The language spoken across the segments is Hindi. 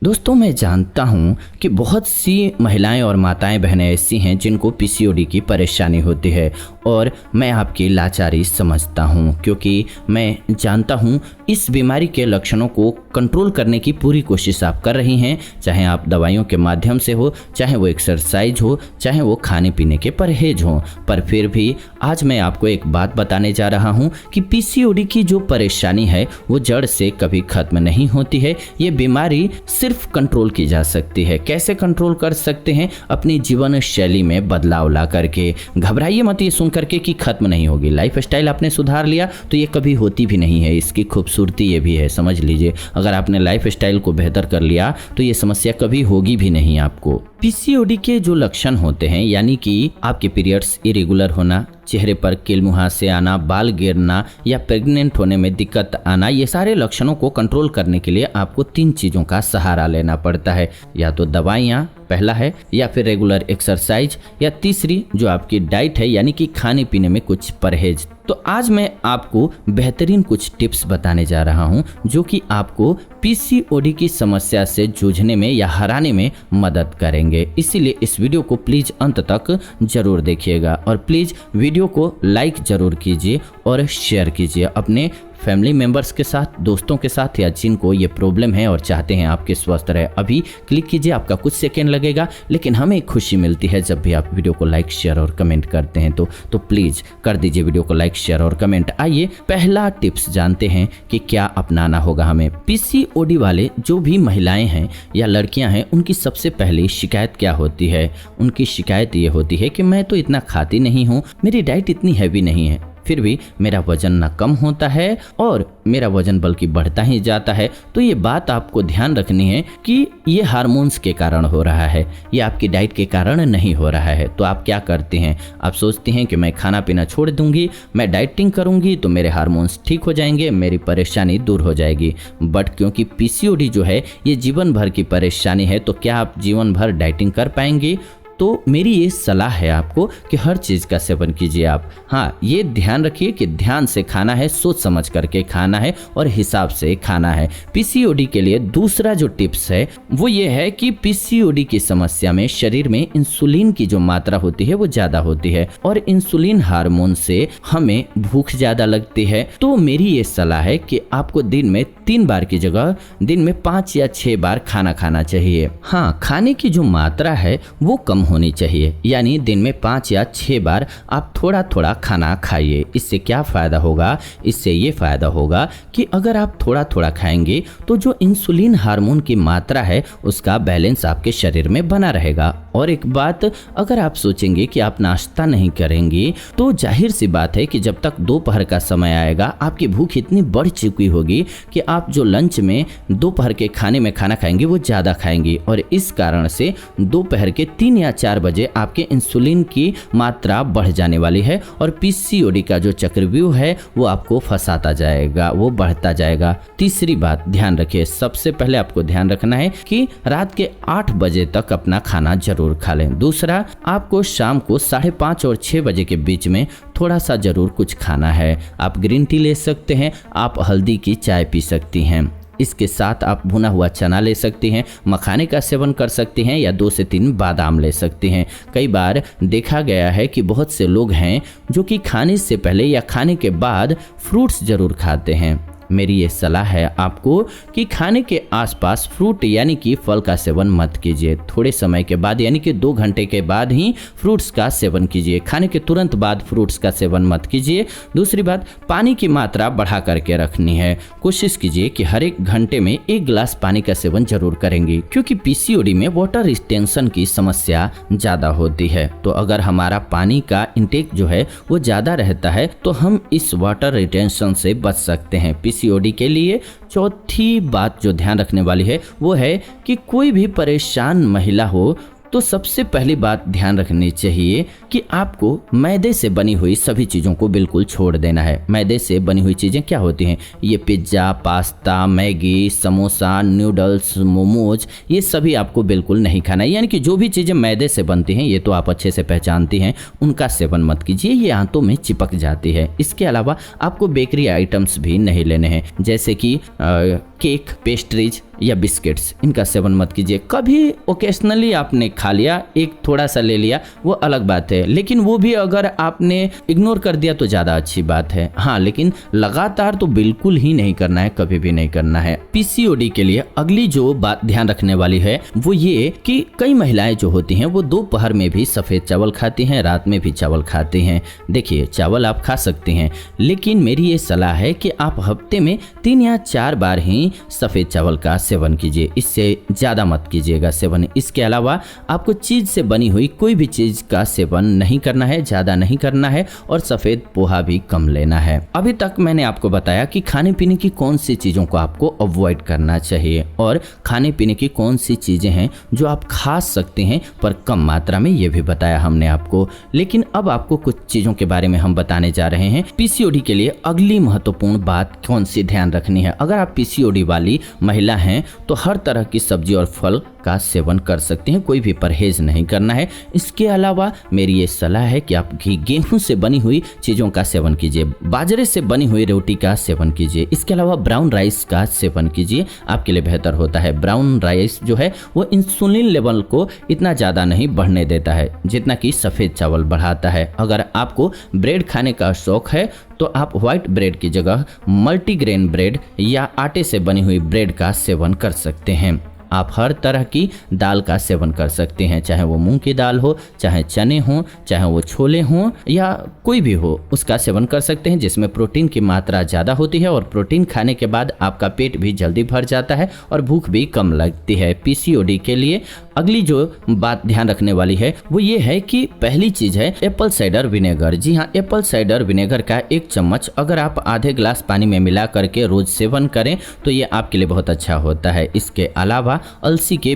दोस्तों, मैं जानता हूँ कि बहुत सी महिलाएं और माताएं बहनें ऐसी हैं जिनको पीसीओडी की परेशानी होती है और मैं आपकी लाचारी समझता हूँ, क्योंकि मैं जानता हूँ इस बीमारी के लक्षणों को कंट्रोल करने की पूरी कोशिश आप कर रही हैं, चाहे आप दवाइयों के माध्यम से हो, चाहे वो एक्सरसाइज हो, चाहे वो खाने पीने के परहेज हो। पर फिर भी आज मैं आपको एक बात बताने जा रहा हूँ कि पीसीओडी की जो परेशानी है वो जड़ से कभी खत्म नहीं होती है। ये बीमारी सिर्फ कंट्रोल की जा सकती है। कैसे कंट्रोल कर सकते हैं? अपनी जीवन शैली में बदलाव ला करके। घबराइए मत ये सुन करके कि खत्म नहीं होगी। लाइफ स्टाइल आपने सुधार लिया तो ये कभी होती भी नहीं है। इसकी खूबसूरती ये भी है, समझ लीजिए। अगर आपने लाइफ स्टाइल को बेहतर कर लिया तो ये समस्या कभी होगी भी नहीं आपको। पीसीओडी के जो लक्षण होते हैं, यानी कि आपके पीरियड्स इरेगुलर होना, चेहरे पर कील मुहासे आना, बाल गिरना या प्रेग्नेंट होने में दिक्कत आना, ये सारे लक्षणों को कंट्रोल करने के लिए आपको 3 चीज़ों का सहारा लेना पड़ता है। या तो दवाइयाँ पहला है, या फिर रेगुलर एक्सरसाइज, या तीसरी जो आपकी डाइट है यानी कि खाने पीने में कुछ परहेज। तो आज मैं आपको बेहतरीन कुछ टिप्स बताने जा रहा हूं जो कि आपको पीसीओडी की समस्या से जूझने में या हराने में मदद करेंगे। इसीलिए इस वीडियो को प्लीज अंत तक जरूर देखिएगा और प्लीज वीडियो को लाइक जरूर कीजिए और शेयर कीजिए अपने फैमिली मेंबर्स के साथ, दोस्तों के साथ, या जिनको ये प्रॉब्लम है और चाहते हैं आपके स्वस्थ रहे। अभी क्लिक कीजिए, आपका कुछ सेकंड लगेगा, लेकिन हमें खुशी मिलती है जब भी आप वीडियो को लाइक शेयर और कमेंट करते हैं। तो प्लीज कर दीजिए वीडियो को लाइक शेयर और कमेंट। आइए पहला टिप्स जानते हैं कि क्या अपनाना होगा हमें। पीसीओडी वाले जो भी महिलाएं हैं या लड़कियां हैं, उनकी सबसे पहली शिकायत क्या होती है? उनकी शिकायत ये होती है कि मैं तो इतना खाती नहीं हूँ, मेरी डाइट इतनी हैवी नहीं है, फिर भी मेरा वजन ना कम होता है और मेरा वजन बल्कि बढ़ता ही जाता है। तो ये बात आपको ध्यान रखनी है कि ये हार्मोन्स के कारण हो रहा है, ये आपकी डाइट के कारण नहीं हो रहा है। तो आप क्या करते हैं? आप सोचते हैं कि मैं खाना पीना छोड़ दूंगी, मैं डाइटिंग करूंगी तो मेरे हार्मोन्स ठीक हो जाएंगे, मेरी परेशानी दूर हो जाएगी। बट क्योंकि पीसीओडी जो है ये जीवन भर की परेशानी है, तो क्या आप जीवन भर डाइटिंग कर पाएंगे? तो मेरी ये सलाह है आपको कि हर चीज़ का सेवन कीजिए आप। हाँ, ये ध्यान रखिए कि ध्यान से खाना है, सोच समझ करके खाना है और हिसाब से खाना है। पीसीओडी के लिए दूसरा जो टिप्स है वो ये है कि पीसीओडी की समस्या में शरीर में इंसुलिन की जो मात्रा होती है वो ज़्यादा होती है और इंसुलिन हार्मोन से हमें भूख ज़्यादा लगती है। तो मेरी ये सलाह है कि आपको दिन में 3 बार की जगह दिन में 5 या 6 बार खाना खाना चाहिए। हाँ, खाने की जो मात्रा है वो कम होनी चाहिए, यानी दिन में 5 या 6 बार आप थोड़ा थोड़ा खाना खाइए। इससे क्या फ़ायदा होगा? इससे ये फ़ायदा होगा कि अगर आप थोड़ा थोड़ा खाएंगे तो जो इंसुलिन हार्मोन की मात्रा है उसका बैलेंस आपके शरीर में बना रहेगा। और एक बात, अगर आप सोचेंगे कि आप नाश्ता नहीं करेंगे तो जाहिर सी बात है कि जब तक दोपहर का समय आएगा आपकी भूख इतनी बढ़ चुकी होगी कि आप जो लंच में दोपहर के खाने में खाना खाएंगे वो ज़्यादा खाएंगे और इस कारण से दोपहर के 3 या 4 बजे आपके इंसुलिन की मात्रा बढ़ जाने वाली है और पीसीओडी का जो चक्रव्यूह है वो आपको फंसाता जाएगा, वो बढ़ता जाएगा। तीसरी बात ध्यान रखिए, सबसे पहले आपको ध्यान रखना है कि रात के 8 बजे तक अपना खाना जरूर खा लें। दूसरा, आपको शाम को 5:30 और 6 बजे के बीच में थोड़ा सा जरूर कुछ खाना है। आप ग्रीन टी ले सकते हैं, आप हल्दी की चाय पी सकती हैं, इसके साथ आप भुना हुआ चना ले सकती हैं, मखाने का सेवन कर सकती हैं या 2 से 3 बादाम ले सकती हैं। कई बार देखा गया है कि बहुत से लोग हैं जो कि खाने से पहले या खाने के बाद फ्रूट्स जरूर खाते हैं। मेरी ये सलाह है आपको कि खाने के आसपास फ्रूट यानी कि फल का सेवन मत कीजिए। थोड़े समय के बाद यानी कि 2 घंटे के बाद ही फ्रूट्स का सेवन कीजिए, खाने के तुरंत बाद फ्रूट्स का सेवन मत कीजिए। दूसरी बात, पानी की मात्रा बढ़ा करके रखनी है। कोशिश कीजिए कि हर 1 घंटे में 1 गिलास पानी का सेवन जरूर करेंगे, क्योंकि पीसीओडी में वाटर रिटेंशन की समस्या ज़्यादा होती है। तो अगर हमारा पानी का इंटेक जो है वो ज़्यादा रहता है तो हम इस वाटर रिटेंशन से बच सकते हैं। पीसीओडी के लिए चौथी बात जो ध्यान रखने वाली है वो है कि कोई भी परेशान महिला हो तो सबसे पहली बात ध्यान रखनी चाहिए कि आपको मैदे से बनी हुई सभी चीज़ों को बिल्कुल छोड़ देना है। मैदे से बनी हुई चीज़ें क्या होती हैं? ये pizza, pasta, Maggi, samosa, noodles, momos, ये सभी आपको बिल्कुल नहीं खाना है। यानी कि जो भी चीज़ें मैदे से बनती हैं, ये तो आप अच्छे से पहचानती हैं, उनका सेवन मत कीजिए, ये आंतों में चिपक जाती है। इसके अलावा आपको बेकरी आइटम्स भी नहीं लेने हैं, जैसे कि केक, पेस्ट्रीज या बिस्किट्स, इनका सेवन मत कीजिए। कभी ओकेशनली आपने खा लिया, एक थोड़ा सा ले लिया, वो अलग बात है, लेकिन वो भी अगर आपने इग्नोर कर दिया तो ज़्यादा अच्छी बात है। हाँ, लेकिन लगातार तो बिल्कुल ही नहीं करना है, कभी भी नहीं करना है। पीसीओडी के लिए अगली जो बात ध्यान रखने वाली है वो ये कि कई महिलाएं जो होती हैं वो दोपहर में भी सफ़ेद चावल खाती हैं, रात में भी चावल खाती हैं। देखिए, चावल आप खा सकते हैं, लेकिन मेरी ये सलाह है कि आप हफ्ते में 3 या 4 बार ही सफ़ेद चावल का सेवन कीजिए, इससे ज़्यादा मत कीजिएगा सेवन। इसके अलावा आपको चीज़ से बनी हुई कोई भी चीज़ का सेवन नहीं करना है, ज़्यादा नहीं करना है, और सफ़ेद पोहा भी कम लेना है। अभी तक मैंने आपको बताया कि खाने पीने की कौन सी चीज़ों को आपको अवॉइड करना चाहिए और खाने पीने की कौन सी चीज़ें हैं जो आप खा सकते हैं पर कम मात्रा में, ये भी बताया हमने आपको। लेकिन अब आपको कुछ चीज़ों के बारे में हम बताने जा रहे हैं। पीसीओडी के लिए अगली महत्वपूर्ण बात कौन सी ध्यान रखनी है? अगर आप पीसीओडी वाली महिला हैं तो हर तरह की सब्जी और फल का सेवन कर सकते हैं, कोई भी परहेज नहीं करना है। इसके अलावा मेरी ये सलाह है कि आप गेहूं से बनी हुई चीज़ों का सेवन कीजिए, बाजरे से बनी हुई रोटी का सेवन कीजिए। इसके अलावा ब्राउन राइस का सेवन कीजिए, आपके लिए बेहतर होता है। ब्राउन राइस जो है वो इंसुलिन लेवल को इतना ज़्यादा नहीं बढ़ने देता है जितना कि सफ़ेद चावल बढ़ाता है। अगर आपको ब्रेड खाने का शौक है तो आप व्हाइट ब्रेड की जगह मल्टीग्रेन ब्रेड या आटे से बनी हुई ब्रेड का सेवन कर सकते हैं। आप हर तरह की दाल का सेवन कर सकते हैं, चाहे वो मूंग की दाल हो, चाहे चने हों, चाहे वो छोले हों, या कोई भी हो, उसका सेवन कर सकते हैं, जिसमें प्रोटीन की मात्रा ज़्यादा होती है और प्रोटीन खाने के बाद आपका पेट भी जल्दी भर जाता है और भूख भी कम लगती है। पीसीओडी के लिए अगली जो बात ध्यान रखने वाली है वो ये है कि पहली चीज़ है एप्पल साइडर विनेगर। जी हाँ, एप्पल साइडर विनेगर का 1 चम्मच अगर आप आधे गिलास पानी में मिला करके रोज सेवन करें तो ये आपके लिए बहुत अच्छा होता है। इसके अलावा अलसी के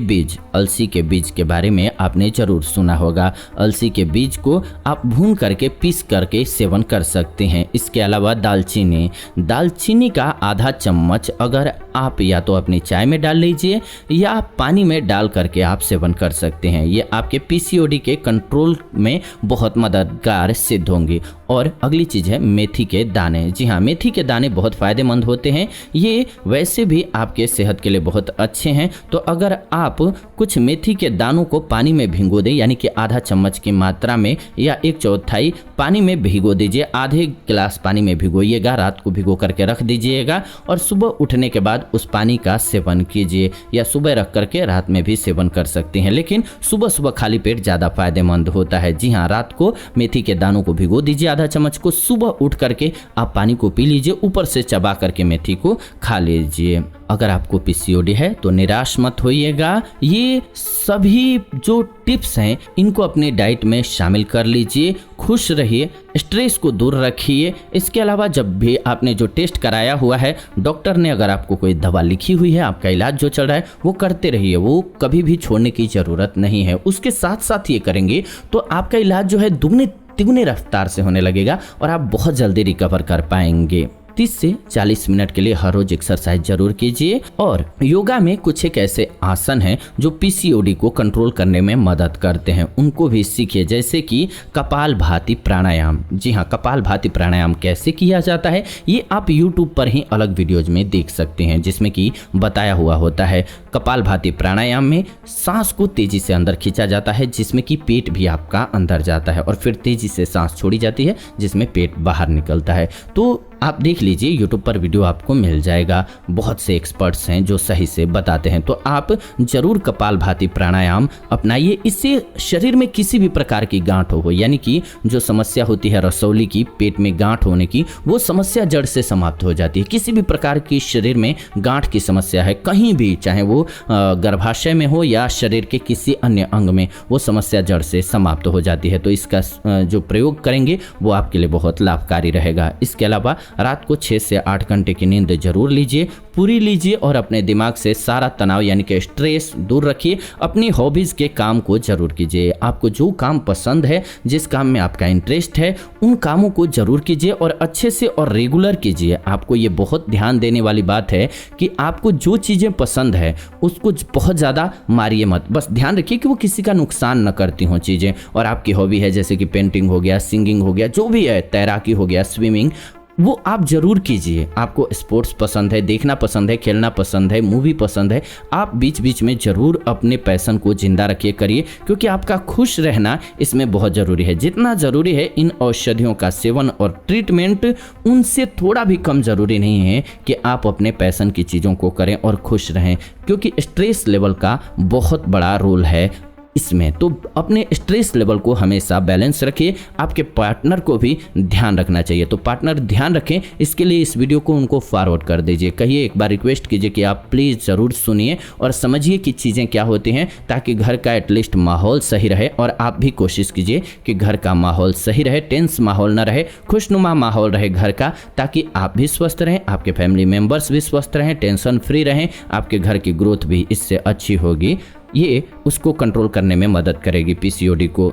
बीज के बारे में आपने जरूर सुना होगा। अलसी के बीज को आप भून करके पीस करके सेवन कर सकते हैं। इसके अलावा दालचीनी का आधा चम्मच अगर आप या तो अपनी चाय में डाल लीजिए या पानी में डाल करके आप सेवन कर सकते हैं। ये आपके पीसीओडी के कंट्रोल में बहुत मददगार सिद्ध होंगी। और अगली चीज़ है मेथी के दाने। जी हाँ, मेथी के दाने बहुत फ़ायदेमंद होते हैं, ये वैसे भी आपके सेहत के लिए बहुत अच्छे हैं। तो अगर आप कुछ मेथी के दानों को पानी में भिगो दें, यानी कि आधा चम्मच की मात्रा में या 1/4 पानी में भिगो दीजिए, आधे गिलास पानी में भिगोइएगा, रात को भिगो करके रख दीजिएगा और सुबह उठने के बाद उस पानी का सेवन कीजिए, या सुबह रख करके रात में भी सेवन कर सकते हैं। लेकिन सुबह सुबह खाली पेट ज़्यादा फायदेमंद होता है। जी हाँ, रात को मेथी के दानों को भिगो दीजिए आधा चम्मच को, सुबह उठ करके आप पानी को पी लीजिए, ऊपर से चबा करके मेथी को खा लीजिए। अगर आपको पीसीओडी है तो निराश मत होइएगा, ये सभी जो टिप्स हैं इनको अपने डाइट में शामिल कर लीजिए, खुश रहिए, स्ट्रेस को दूर रखिए। इसके अलावा जब भी आपने जो टेस्ट कराया हुआ है, डॉक्टर ने अगर आपको कोई दवा लिखी हुई है, आपका इलाज जो चल रहा है वो करते रहिए, वो कभी भी छोड़ने की ज़रूरत नहीं है। उसके साथ साथ ये करेंगे तो आपका इलाज जो है दुगने तिगुने रफ्तार से होने लगेगा और आप बहुत जल्दी रिकवर कर पाएंगे। 30 से 40 मिनट के लिए हर रोज एक्सरसाइज जरूर कीजिए। और योगा में कुछ एक ऐसे आसन हैं जो पीसीओडी को कंट्रोल करने में मदद करते हैं, उनको भी सीखिए, जैसे कि कपालभाति प्राणायाम। जी हाँ, कपालभाति प्राणायाम कैसे किया जाता है ये आप यूट्यूब पर ही अलग वीडियोज में देख सकते हैं, जिसमें कि बताया हुआ होता है। कपालभाति प्राणायाम में सांस को तेजी से अंदर खींचा जाता है, जिसमें कि पेट भी आपका अंदर जाता है, और फिर तेजी से सांस छोड़ी जाती है, जिसमें पेट बाहर निकलता है। तो आप देख लीजिए, यूट्यूब पर वीडियो आपको मिल जाएगा, बहुत से एक्सपर्ट्स हैं जो सही से बताते हैं। तो आप जरूर कपालभाति प्राणायाम अपनाइए। इससे शरीर में किसी भी प्रकार की गांठ हो, यानी कि जो समस्या होती है रसौली की, पेट में गांठ होने की, वो समस्या जड़ से समाप्त हो जाती है। किसी भी प्रकार की शरीर में गांठ की समस्या है कहीं भी, चाहे वो गर्भाशय में हो या शरीर के किसी अन्य अंग में, वो समस्या जड़ से समाप्त हो जाती है। तो इसका जो प्रयोग करेंगे वो आपके लिए बहुत लाभकारी रहेगा। इसके अलावा रात को 6 से 8 घंटे की नींद जरूर लीजिए, पूरी लीजिए और अपने दिमाग से सारा तनाव यानी कि स्ट्रेस दूर रखिए। अपनी हॉबीज़ के काम को जरूर कीजिए। आपको जो काम पसंद है, जिस काम में आपका इंटरेस्ट है, उन कामों को जरूर कीजिए और अच्छे से और रेगुलर कीजिए। आपको ये बहुत ध्यान देने वाली बात है कि आपको जो चीज़ें पसंद है उसको बहुत ज़्यादा मारिए मत। बस ध्यान रखिए कि वो किसी का नुकसान न करती हों चीज़ें। और आपकी हॉबी है जैसे कि पेंटिंग हो गया, सिंगिंग हो गया, जो भी है, तैराकी हो गया, स्विमिंग, वो आप जरूर कीजिए। आपको स्पोर्ट्स पसंद है, देखना पसंद है, खेलना पसंद है, मूवी पसंद है, आप बीच बीच में जरूर अपने पैशन को जिंदा रखिए, करिए, क्योंकि आपका खुश रहना इसमें बहुत ज़रूरी है। जितना ज़रूरी है इन औषधियों का सेवन और ट्रीटमेंट, उनसे थोड़ा भी कम ज़रूरी नहीं है कि आप अपने पैशन की चीज़ों को करें और खुश रहें, क्योंकि स्ट्रेस लेवल का बहुत बड़ा रोल है इसमें। तो अपने स्ट्रेस लेवल को हमेशा बैलेंस रखिए। आपके पार्टनर को भी ध्यान रखना चाहिए, तो पार्टनर ध्यान रखें, इसके लिए इस वीडियो को उनको फॉरवर्ड कर दीजिए। कहिए, एक बार रिक्वेस्ट कीजिए कि आप प्लीज़ ज़रूर सुनिए और समझिए कि चीज़ें क्या होती हैं, ताकि घर का एटलीस्ट माहौल सही रहे। और आप भी कोशिश कीजिए कि घर का माहौल सही रहे, टेंस माहौल ना रहे, खुशनुमा माहौल रहे घर का, ताकि आप भी स्वस्थ रहें, आपके फैमिली मेम्बर्स भी स्वस्थ रहें, टेंशन फ्री रहें, आपके घर की ग्रोथ भी इससे अच्छी होगी। ये उसको कंट्रोल करने में मदद करेगी, पीसीओडी को।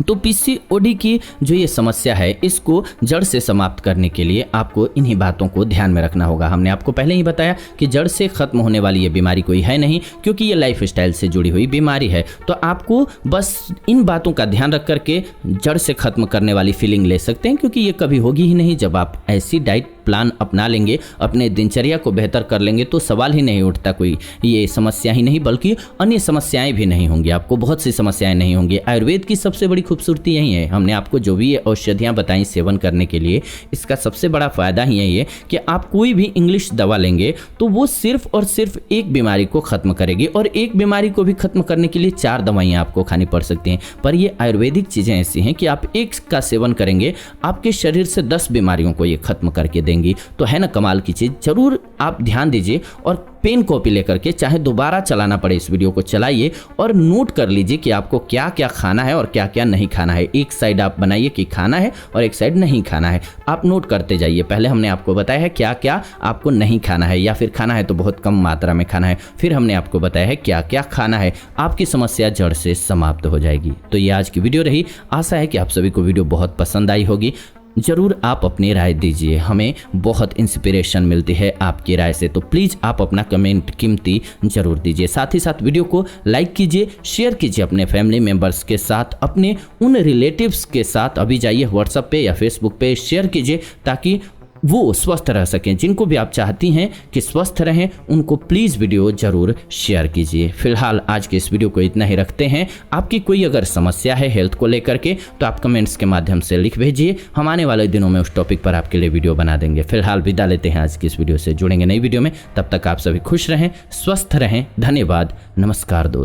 तो पीसीओडी की जो ये समस्या है, इसको जड़ से समाप्त करने के लिए आपको इन्हीं बातों को ध्यान में रखना होगा। हमने आपको पहले ही बताया कि जड़ से खत्म होने वाली ये बीमारी कोई है नहीं, क्योंकि ये लाइफस्टाइल से जुड़ी हुई बीमारी है। तो आपको बस इन बातों का ध्यान रख करके जड़ से खत्म करने वाली फीलिंग ले सकते हैं, क्योंकि ये कभी होगी ही नहीं। जब आप ऐसी डाइट प्लान अपना लेंगे, अपने दिनचर्या को बेहतर कर लेंगे, तो सवाल ही नहीं उठता, कोई ये समस्या ही नहीं बल्कि अन्य समस्याएं भी नहीं होंगी। आपको बहुत सी समस्याएं नहीं होंगी। आयुर्वेद की सबसे बड़ी खूबसूरती यही है, हमने आपको जो भी ये औषधियाँ बताई सेवन करने के लिए, इसका सबसे बड़ा फायदा ही यही है कि आप कोई भी इंग्लिश दवा लेंगे तो वो सिर्फ और सिर्फ एक बीमारी को खत्म करेगी, और एक बीमारी को भी खत्म करने के लिए 4 दवाइयाँ आपको खानी पड़ सकती हैं। पर ये आयुर्वेदिक चीज़ें ऐसी हैं कि आप एक का सेवन करेंगे, आपके शरीर से 10 बीमारियों को ये खत्म करके देंगी। तो है ना कमाल की चीज। जरूर आप ध्यान दीजिए और पेन कॉपी लेकर के, चाहे दोबारा चलाना पड़े, इस वीडियो को चलाइए और नोट कर लीजिए कि आपको क्या क्या खाना है और क्या क्या नहीं खाना है। एक साइड आप बनाइए कि खाना है और एक साइड नहीं खाना है, आप नोट करते जाइए। पहले हमने आपको बताया है क्या क्या आपको नहीं खाना है, या फिर खाना है तो बहुत कम मात्रा में खाना है। फिर हमने आपको बताया है क्या क्या खाना है, आपकी समस्या जड़ से समाप्त हो जाएगी। तो ये आज की वीडियो रही। आशा है कि आप सभी को वीडियो बहुत पसंद आई होगी। ज़रूर आप अपनी राय दीजिए, हमें बहुत इंस्पिरेशन मिलती है आपकी राय से। तो प्लीज़ आप अपना कमेंट कीमती ज़रूर दीजिए। साथ ही साथ वीडियो को लाइक कीजिए, शेयर कीजिए अपने फैमिली मेम्बर्स के साथ, अपने उन रिलेटिव्स के साथ। अभी जाइए व्हाट्सएप पे या फेसबुक पे शेयर कीजिए, ताकि वो स्वस्थ रह सकें। जिनको भी आप चाहती हैं कि स्वस्थ रहें, उनको प्लीज़ वीडियो ज़रूर शेयर कीजिए। फिलहाल आज के इस वीडियो को इतना ही रखते हैं। आपकी कोई अगर समस्या है हेल्थ को लेकर के, तो आप कमेंट्स के माध्यम से लिख भेजिए। हम आने वाले दिनों में उस टॉपिक पर आपके लिए वीडियो बना देंगे। फिलहाल विदा लेते हैं आज की इस वीडियो से, जुड़ेंगे नई वीडियो में। तब तक आप सभी खुश रहें, स्वस्थ रहें। धन्यवाद, नमस्कार दोस्त।